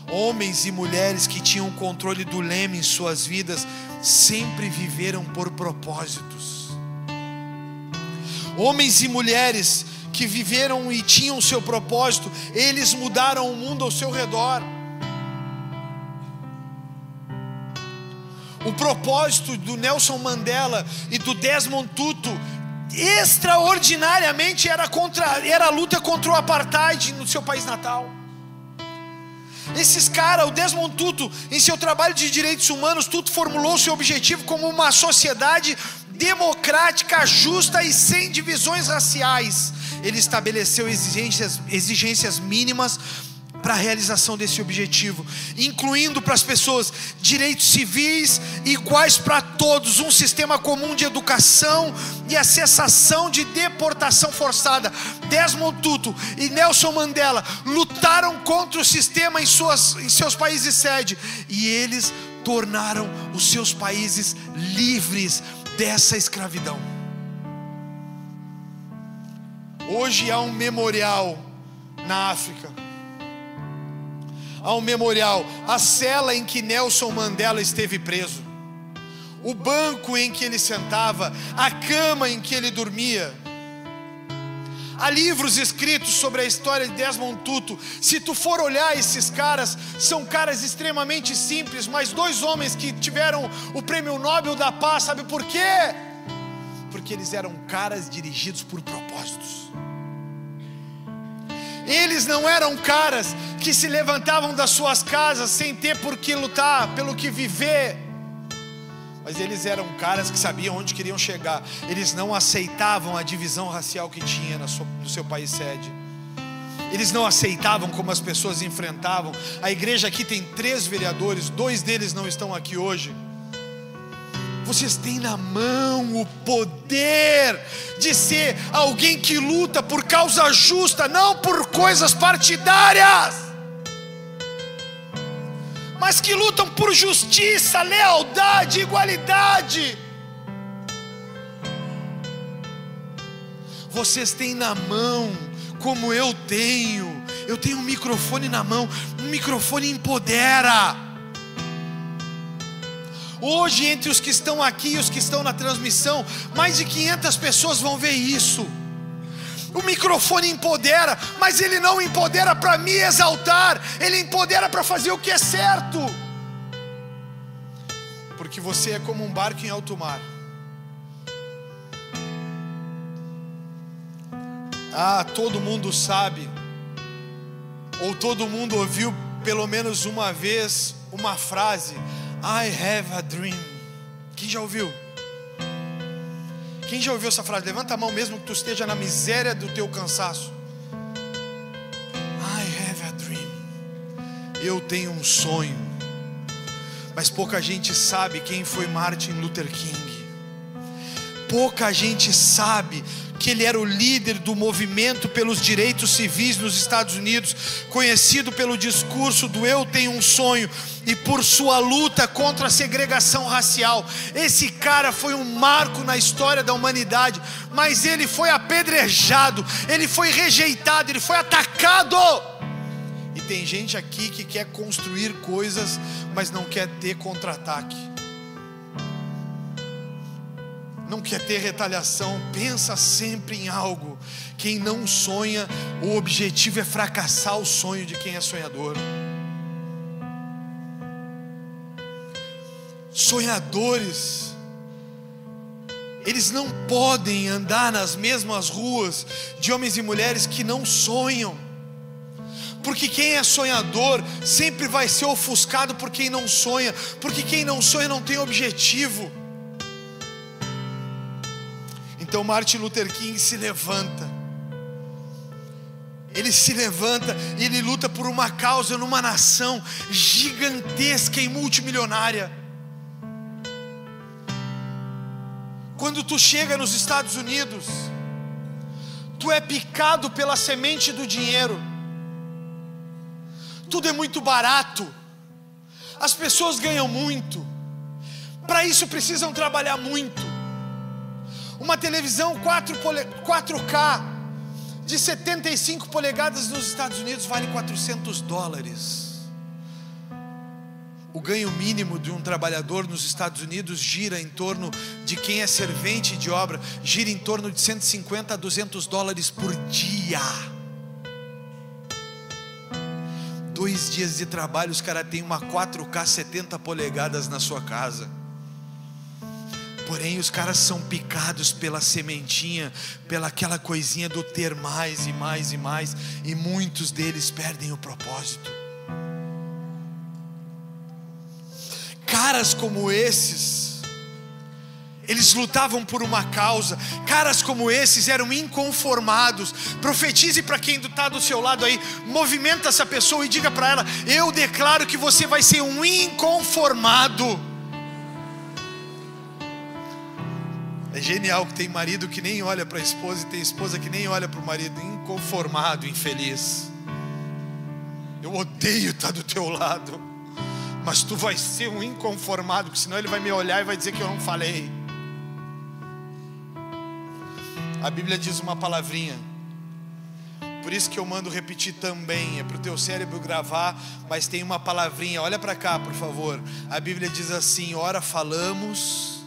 Homens e mulheres que tinham controle do leme em suas vidas sempre viveram por propósitos. Homens e mulheres que viveram e tinham seu propósito, eles mudaram o mundo ao seu redor. O propósito do Nelson Mandela e do Desmond Tutu extraordinariamente era a luta contra o apartheid no seu país natal. Esses caras, o Desmond Tutu, em seu trabalho de direitos humanos, Tutu formulou seu objetivo como uma sociedade democrática, justa e sem divisões raciais. Ele estabeleceu exigências mínimas para a realização desse objetivo, incluindo para as pessoas direitos civis iguais para todos, um sistema comum de educação e a cessação de deportação forçada. Desmond Tutu e Nelson Mandela lutaram contra o sistema em seus países sede, e eles tornaram os seus países livres dessa escravidão. Hoje há um memorial na África. Há um memorial, a cela em que Nelson Mandela esteve preso, o banco em que ele sentava, a cama em que ele dormia. Há livros escritos sobre a história de Desmond Tutu. Se tu for olhar esses caras, são caras extremamente simples, mas dois homens que tiveram o prêmio Nobel da Paz. Sabe por quê? Porque eles eram caras dirigidos por propósitos. Eles não eram caras que se levantavam das suas casas sem ter por que lutar, pelo que viver. Mas eles eram caras que sabiam onde queriam chegar. Eles não aceitavam a divisão racial que tinha no seu país sede. Eles não aceitavam como as pessoas enfrentavam. A igreja aqui tem 3 vereadores, 2 deles não estão aqui hoje. Vocês têm na mão o poder de ser alguém que luta por causa justa, não por coisas partidárias, mas que lutam por justiça, lealdade, igualdade. Vocês têm na mão, como eu tenho um microfone na mão. Um microfone empodera. Hoje, entre os que estão aqui e os que estão na transmissão, mais de 500 pessoas vão ver isso. O microfone empodera, mas ele não empodera para me exaltar, ele empodera para fazer o que é certo. Porque você é como um barco em alto mar. Todo mundo sabe, ou todo mundo ouviu pelo menos uma vez uma frase: I have a dream. Quem já ouviu? Quem já ouviu essa frase? Levanta a mão, mesmo que tu esteja na miséria do teu cansaço. I have a dream. Eu tenho um sonho. Mas pouca gente sabe quem foi Martin Luther King. Pouca gente sabe que ele era o líder do movimento pelos direitos civis nos Estados Unidos, conhecido pelo discurso do eu tenho um sonho e por sua luta contra a segregação racial. Esse cara foi um marco na história da humanidade, mas ele foi apedrejado, ele foi rejeitado, ele foi atacado. E tem gente aqui que quer construir coisas, mas não quer ter contra-ataque, não quer ter retaliação. Pensa sempre em algo. Quem não sonha, o objetivo é fracassar o sonho de quem é sonhador. Sonhadores, eles não podem andar nas mesmas ruas de homens e mulheres que não sonham. Porque quem é sonhador sempre vai ser ofuscado por quem não sonha. Porque quem não sonha não tem objetivo. Então Martin Luther King se levanta. Ele se levanta e ele luta por uma causa numa nação gigantesca e multimilionária. Quando tu chega nos Estados Unidos, tu é picado pela semente do dinheiro. Tudo é muito barato. As pessoas ganham muito. Para isso precisam trabalhar muito. Uma televisão 4K de 75 polegadas nos Estados Unidos vale $400. O ganho mínimo de um trabalhador nos Estados Unidos gira em torno de quem é servente de obra, gira em torno de $150 a $200 por dia. 2 dias de trabalho, os caras têm uma 4K 70 polegadas na sua casa. Porém os caras são picados pela sementinha, pela aquela coisinha do ter mais e mais e mais, e muitos deles perdem o propósito. Caras como esses, eles lutavam por uma causa. Caras como esses eram inconformados. Profetize para quem está do seu lado aí. Movimenta essa pessoa e diga para ela: eu declaro que você vai ser um inconformado. É genial que tem marido que nem olha para a esposa, e tem esposa que nem olha para o marido. Inconformado, infeliz. Eu odeio estar do teu lado, mas tu vai ser um inconformado, porque senão ele vai me olhar e vai dizer que eu não falei. A Bíblia diz uma palavrinha, por isso que eu mando repetir também, é para o teu cérebro gravar, mas tem uma palavrinha, olha para cá por favor. A Bíblia diz assim: ora falamos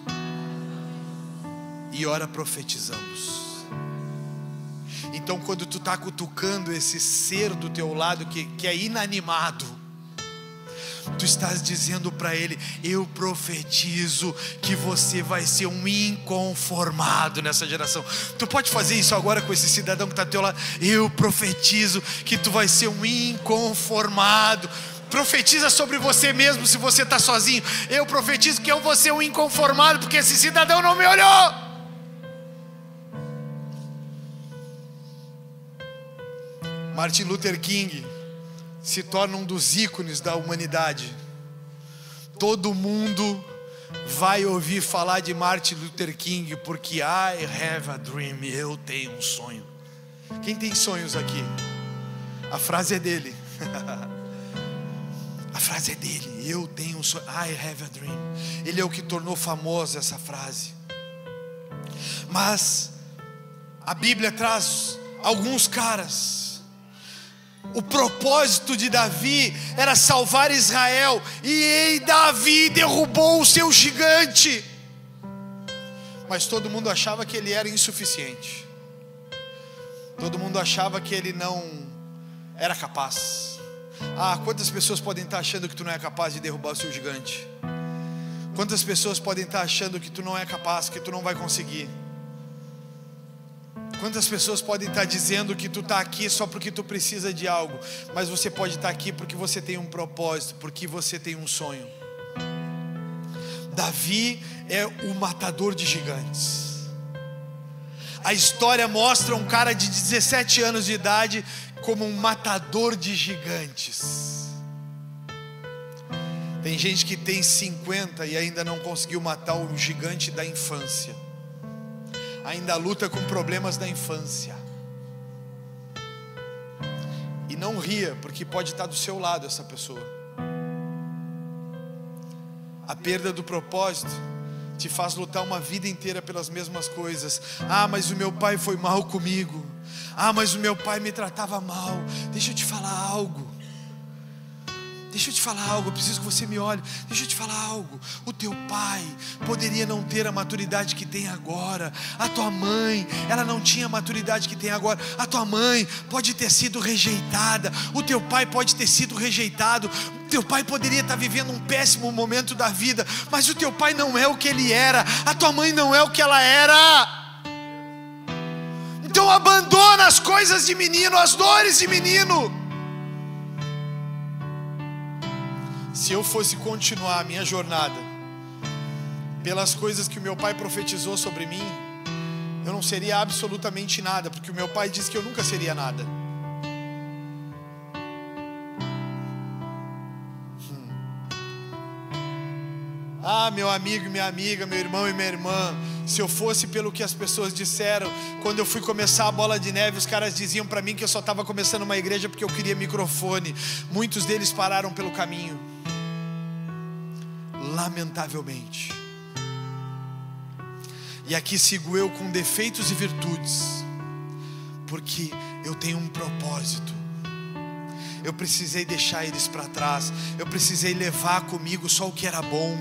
e ora profetizamos. Então quando tu está cutucando esse ser do teu lado que é inanimado, tu estás dizendo para ele: eu profetizo que você vai ser um inconformado nessa geração. Tu pode fazer isso agora com esse cidadão que está do teu lado: eu profetizo que tu vai ser um inconformado. Profetiza sobre você mesmo se você está sozinho: eu profetizo que eu vou ser um inconformado, porque esse cidadão não me olhou. Martin Luther King se torna um dos ícones da humanidade. Todo mundo vai ouvir falar de Martin Luther King, porque I have a dream, eu tenho um sonho. Quem tem sonhos aqui? A frase é dele. A frase é dele: eu tenho um sonho, I have a dream. Ele é o que tornou famosa essa frase. Mas a Bíblia traz alguns caras. O propósito de Davi era salvar Israel, e Davi derrubou o seu gigante. Mas todo mundo achava que ele era insuficiente. Todo mundo achava que ele não era capaz. Quantas pessoas podem estar achando que tu não é capaz de derrubar o seu gigante? Quantas pessoas podem estar achando que tu não é capaz, que tu não vai conseguir? Quantas pessoas podem estar dizendo que tu está aqui só porque tu precisa de algo, mas você pode estar aqui porque você tem um propósito, porque você tem um sonho. Davi é o matador de gigantes. A história mostra um cara de 17 anos de idade como um matador de gigantes. Tem gente que tem 50 e ainda não conseguiu matar o gigante da infância. Ainda luta com problemas da infância. E não ria, porque pode estar do seu lado essa pessoa. A perda do propósito te faz lutar uma vida inteira pelas mesmas coisas. Mas o meu pai foi mal comigo. Mas o meu pai me tratava mal. Deixa eu te falar algo. Eu preciso que você me olhe. Deixa eu te falar algo. O teu pai poderia não ter a maturidade que tem agora. A tua mãe, ela não tinha a maturidade que tem agora. A tua mãe pode ter sido rejeitada. O teu pai pode ter sido rejeitado. O teu pai poderia estar vivendo um péssimo momento da vida, mas o teu pai não é o que ele era. A tua mãe não é o que ela era. Então abandona as coisas de menino, as dores de menino. Se eu fosse continuar a minha jornada pelas coisas que o meu pai profetizou sobre mim, eu não seria absolutamente nada, porque o meu pai disse que eu nunca seria nada. Meu amigo e minha amiga, meu irmão e minha irmã, se eu fosse pelo que as pessoas disseram, quando eu fui começar a Bola de Neve, os caras diziam para mim que eu só estava começando uma igreja porque eu queria microfone. Muitos deles pararam pelo caminho, lamentavelmente. E aqui sigo eu com defeitos e virtudes, porque eu tenho um propósito. Eu precisei deixar eles para trás. Eu precisei levar comigo só o que era bom.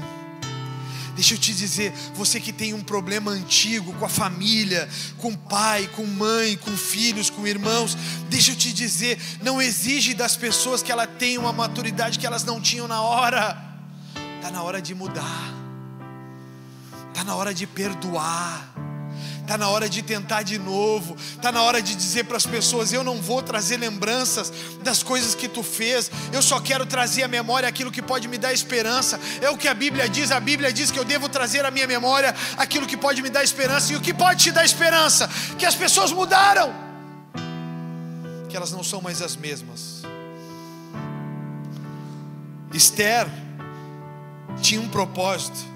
Deixa eu te dizer, você que tem um problema antigo com a família, com pai, com mãe, com filhos, com irmãos, deixa eu te dizer, não exige das pessoas que ela tenha uma maturidade que elas não tinham na hora. Está na hora de mudar. Está na hora de perdoar. Está na hora de tentar de novo. Está na hora de dizer para as pessoas: eu não vou trazer lembranças das coisas que tu fez. Eu só quero trazer à memória aquilo que pode me dar esperança. É o que a Bíblia diz. A Bíblia diz que eu devo trazer à minha memória aquilo que pode me dar esperança. E o que pode te dar esperança? Que as pessoas mudaram, que elas não são mais as mesmas. Esther tinha um propósito.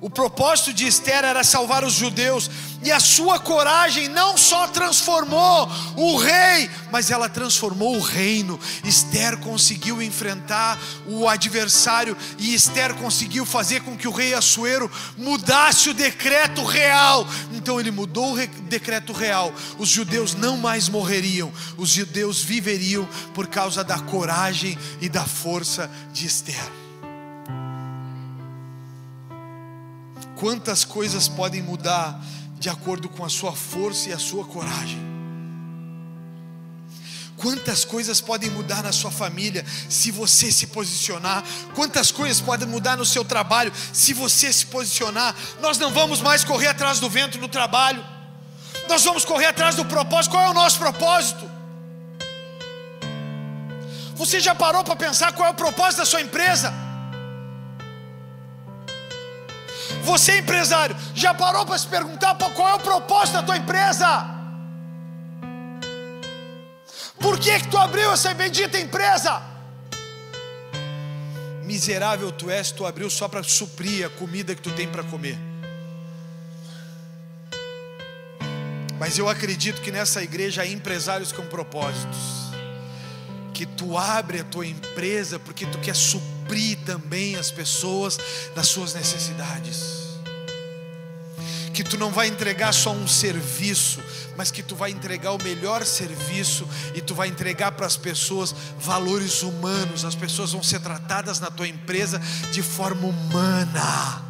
O propósito de Esther era salvar os judeus, e a sua coragem não só transformou o rei, mas ela transformou o reino. Esther conseguiu enfrentar o adversário, e Esther conseguiu fazer com que o rei Assuero mudasse o decreto real. Então ele mudou o decreto real. Os judeus não mais morreriam, os judeus viveriam por causa da coragem e da força de Esther. Quantas coisas podem mudar de acordo com a sua força e a sua coragem? Quantas coisas podem mudar na sua família se você se posicionar? Quantas coisas podem mudar no seu trabalho se você se posicionar? Nós não vamos mais correr atrás do vento no trabalho. Nós vamos correr atrás do propósito. Qual é o nosso propósito? Você já parou para pensar qual é o propósito da sua empresa? Você, empresário, já parou para se perguntar qual é o propósito da tua empresa? Por que tu abriu essa bendita empresa? Miserável tu és, tu abriu só para suprir a comida que tu tem para comer. Mas eu acredito que nessa igreja há empresários com propósitos. Que tu abre a tua empresa porque tu quer suprir também as pessoas nas suas necessidades. Que tu não vai entregar só um serviço, mas que tu vai entregar o melhor serviço, e tu vai entregar para as pessoas valores humanos. As pessoas vão ser tratadas na tua empresa de forma humana.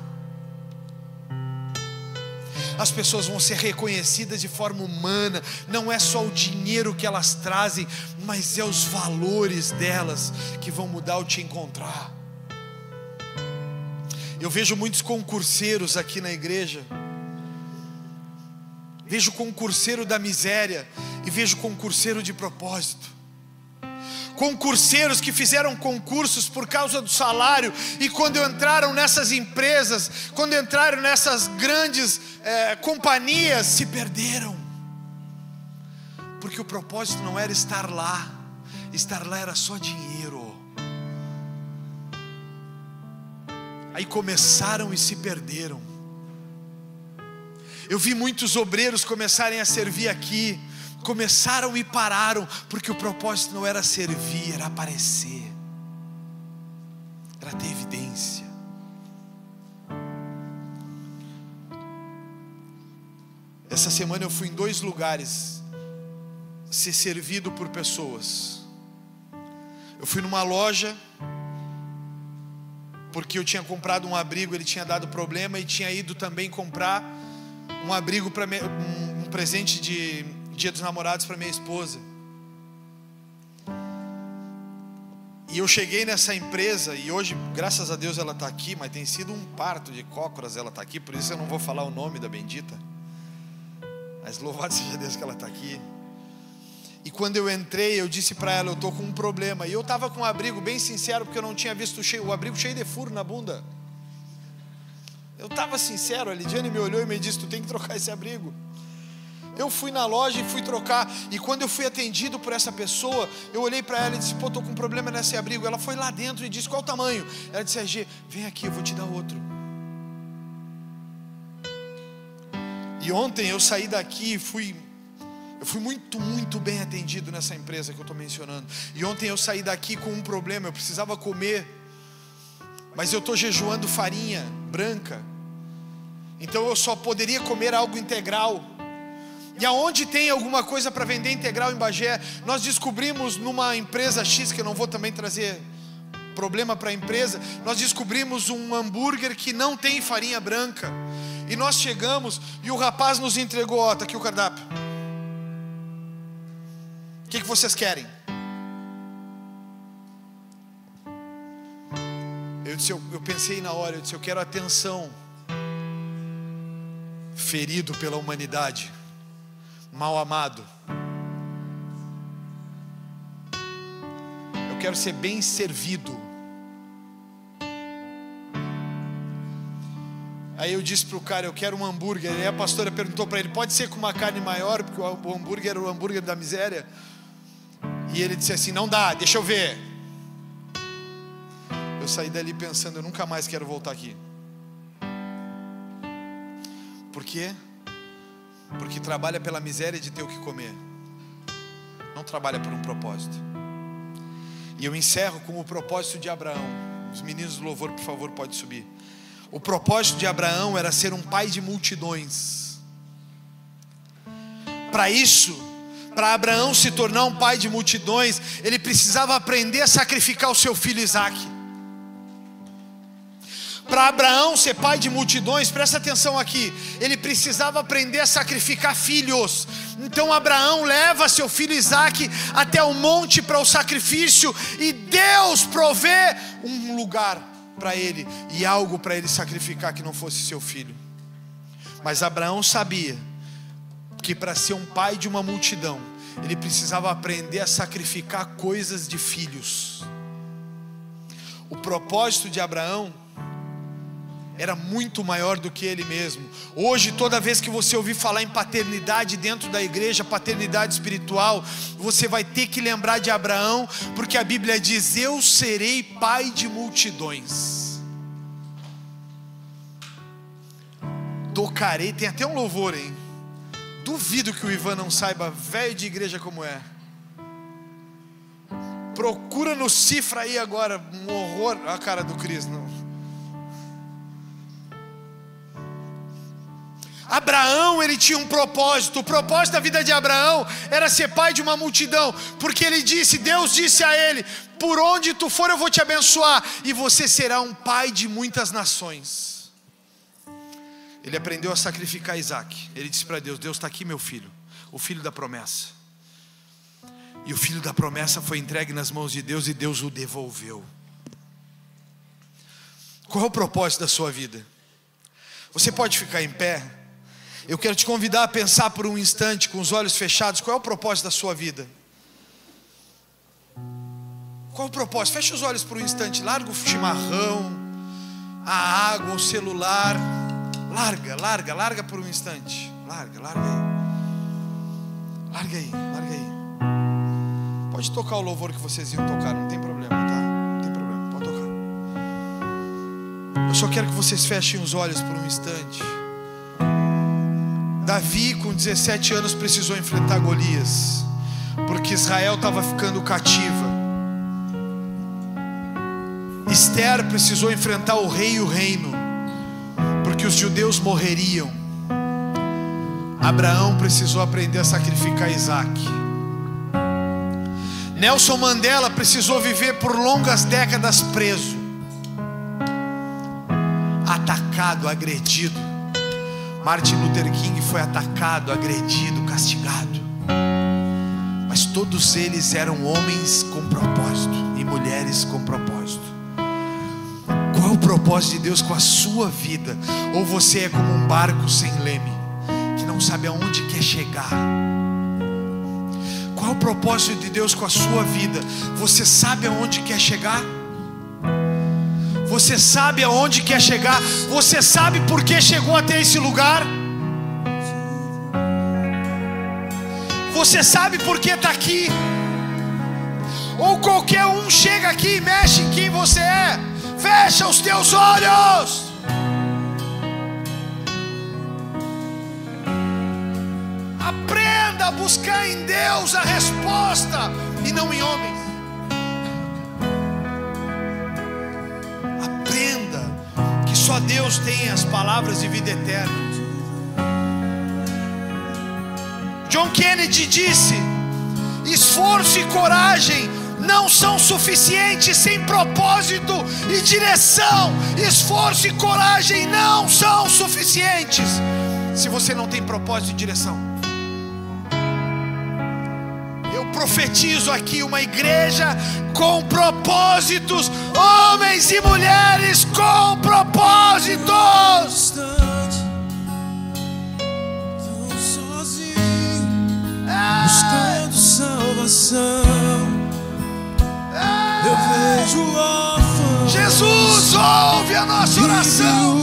As pessoas vão ser reconhecidas de forma humana. Não é só o dinheiro que elas trazem, mas é os valores delas que vão mudar o te encontrar. Eu vejo muitos concurseiros aqui na igreja. Vejo concurseiro da miséria e vejo concurseiro de propósito. Concurseiros que fizeram concursos por causa do salário, e quando entraram nessas empresas, quando entraram nessas grandes companhias, se perderam. Porque o propósito não era estar lá era só dinheiro. Aí começaram e se perderam. Eu vi muitos obreiros começarem a servir aqui, começaram e pararam, porque o propósito não era servir, era aparecer, era ter evidência. Essa semana eu fui em 2 lugares ser servido por pessoas. Eu fui numa loja, porque eu tinha comprado um abrigo, ele tinha dado problema, e tinha ido também comprar um abrigo para um presente de Dia dos Namorados para minha esposa. E eu cheguei nessa empresa, e hoje, graças a Deus, ela está aqui, mas tem sido um parto de cócoras ela está aqui, por isso eu não vou falar o nome da bendita, mas louvado seja Deus que ela está aqui. E quando eu entrei, eu disse para ela: eu estou com um problema. E eu estava com um abrigo, bem sincero, porque eu não tinha visto o abrigo cheio de furo na bunda. Eu estava sincero. A Lidiane me olhou e me disse: tu tem que trocar esse abrigo. Eu fui na loja e fui trocar. E quando eu fui atendido por essa pessoa, eu olhei para ela e disse: pô, estou com um problema nesse abrigo. Ela foi lá dentro e disse: qual o tamanho? Ela disse: RG, vem aqui, eu vou te dar outro. E ontem eu saí daqui e eu fui muito bem atendido nessa empresa que eu estou mencionando. E ontem eu saí daqui com um problema. Eu precisava comer, mas eu estou jejuando farinha branca, então eu só poderia comer algo integral. E aonde tem alguma coisa para vender integral em Bagé, nós descobrimos numa empresa X, que eu não vou também trazer problema para a empresa, nós descobrimos um hambúrguer que não tem farinha branca. E nós chegamos e o rapaz nos entregou, ó, tá aqui o cardápio. O que vocês querem? Eu pensei na hora, eu disse, eu quero atenção. Ferido pela humanidade, mal amado. Eu quero ser bem servido. Aí eu disse para o cara, eu quero um hambúrguer. Aí a pastora perguntou para ele, pode ser com uma carne maior, porque o hambúrguer era o hambúrguer da miséria. E ele disse assim, não dá, deixa eu ver. Eu saí dali pensando, eu nunca mais quero voltar aqui. Por quê? Porque trabalha pela miséria de ter o que comer, não trabalha por um propósito. E eu encerro com o propósito de Abraão. Os meninos do louvor, por favor, pode subir. O propósito de Abraão era ser um pai de multidões. Para isso, para Abraão se tornar um pai de multidões, ele precisava aprender a sacrificar o seu filho Isaque. Para Abraão ser pai de multidões, presta atenção aqui, ele precisava aprender a sacrificar filhos. Então Abraão leva seu filho Isaque até o monte para o sacrifício, e Deus provê um lugar para ele e algo para ele sacrificar que não fosse seu filho. Mas Abraão sabia que para ser um pai de uma multidão, ele precisava aprender a sacrificar coisas de filhos. O propósito de Abraão era muito maior do que ele mesmo. Hoje, toda vez que você ouvir falar em paternidade dentro da igreja, paternidade espiritual, você vai ter que lembrar de Abraão, porque a Bíblia diz, eu serei pai de multidões. Tocarei, tem até um louvor, hein? Duvido que o Ivan não saiba, velho de igreja como é. Procura no Cifra aí agora, um horror. A cara do Cris, não. Abraão, ele tinha um propósito. O propósito da vida de Abraão era ser pai de uma multidão, porque ele disse, Deus disse a ele, por onde tu for eu vou te abençoar, e você será um pai de muitas nações. Ele aprendeu a sacrificar Isaque. Ele disse para Deus, Deus está aqui meu filho, o filho da promessa. E o filho da promessa foi entregue nas mãos de Deus, e Deus o devolveu. Qual é o propósito da sua vida? Você pode ficar em pé? Eu quero te convidar a pensar por um instante, com os olhos fechados, qual é o propósito da sua vida? Qual é o propósito? Fecha os olhos por um instante, larga o chimarrão, a água, o celular, larga por um instante, larga aí. Pode tocar o louvor que vocês iam tocar, não tem problema, tá? Não tem problema, pode tocar. Eu só quero que vocês fechem os olhos por um instante. Davi, com 17 anos, precisou enfrentar Golias, porque Israel estava ficando cativa. Esther precisou enfrentar o rei e o reino, porque os judeus morreriam. Abraão precisou aprender a sacrificar Isaque. Nelson Mandela precisou viver por longas décadas preso, atacado, agredido. Martin Luther King foi atacado, agredido, castigado. Mas todos eles eram homens com propósito e mulheres com propósito. Qual é o propósito de Deus com a sua vida? Ou você é como um barco sem leme, que não sabe aonde quer chegar? Qual é o propósito de Deus com a sua vida? Você sabe aonde quer chegar? Você sabe aonde quer chegar? Você sabe por que chegou até esse lugar? Você sabe por que está aqui? Ou qualquer um chega aqui e mexe em quem você é? Fecha os teus olhos. Aprenda a buscar em Deus a resposta e não em homens. Que só Deus tem as palavras de vida eterna. John Kennedy disse: esforço e coragem não são suficientes sem propósito e direção. Esforço e coragem não são suficientes se você não tem propósito e direção. Eu profetizo aqui uma igreja com propósitos, homens e mulheres com propósitos. Buscando salvação, eu vejo órfãos. Jesus, ouve a nossa oração.